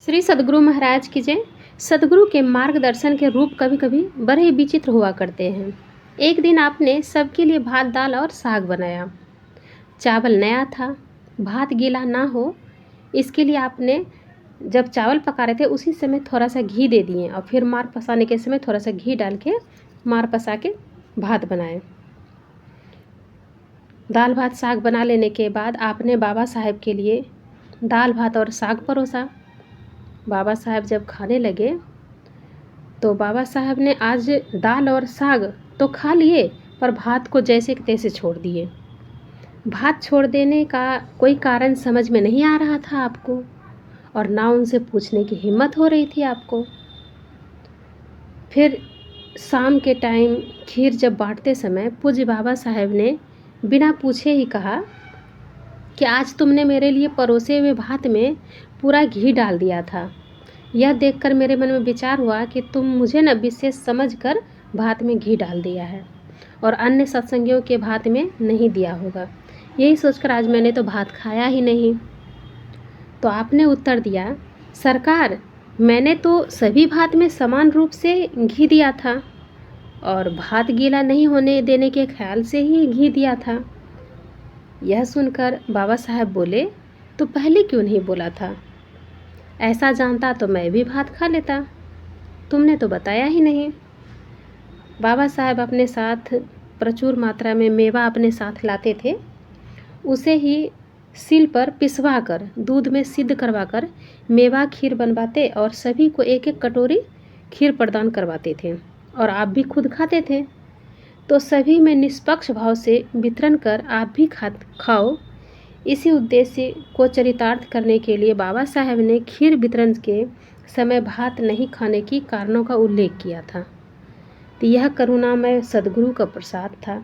श्री सद्गुरु महाराज की जय। सद्गुरु के मार्गदर्शन के रूप कभी कभी बड़े ही विचित्र हुआ करते हैं। एक दिन आपने सबके लिए भात दाल और साग बनाया। चावल नया था, भात गीला ना हो इसके लिए आपने जब चावल पका रहे थे उसी समय थोड़ा सा घी दे दिए और फिर मार पसाने के समय थोड़ा सा घी डाल के मार पसा के भात बनाए। दाल भात साग बना लेने के बाद आपने बाबा साहब के लिए दाल भात और साग परोसा। बाबा साहब जब खाने लगे तो बाबा साहब ने आज दाल और साग तो खा लिए पर भात को जैसे कि तैसे छोड़ दिए। भात छोड़ देने का कोई कारण समझ में नहीं आ रहा था आपको और ना उनसे पूछने की हिम्मत हो रही थी आपको। फिर शाम के टाइम खीर जब बांटते समय पूज्य बाबा साहब ने बिना पूछे ही कहा कि आज तुमने मेरे लिए परोसे हुए भात में पूरा घी डाल दिया था। यह देखकर मेरे मन में विचार हुआ कि तुम मुझे न विशेष समझकर भात में घी डाल दिया है और अन्य सत्संगियों के भात में नहीं दिया होगा। यही सोचकर आज मैंने तो भात खाया ही नहीं। तो आपने उत्तर दिया, सरकार मैंने तो सभी भात में समान रूप से घी दिया था और भात गीला नहीं होने देने के ख्याल से ही घी दिया था। यह सुनकर बाबा साहब बोले, तो पहले क्यों नहीं बोला था? ऐसा जानता तो मैं भी भात खा लेता, तुमने तो बताया ही नहीं। बाबा साहब अपने साथ प्रचुर मात्रा में मेवा अपने साथ लाते थे, उसे ही सील पर पिसवा कर दूध में सिद्ध करवाकर मेवा खीर बनवाते और सभी को एक एक कटोरी खीर प्रदान करवाते थे और आप भी खुद खाते थे। तो सभी में निष्पक्ष भाव से वितरण कर आप भी खाओ। इसी उद्देश्य को चरितार्थ करने के लिए बाबा साहब ने खीर वितरण के समय भात नहीं खाने की कारणों का उल्लेख किया था। तो यह करुणामय सद्गुरु का प्रसाद था।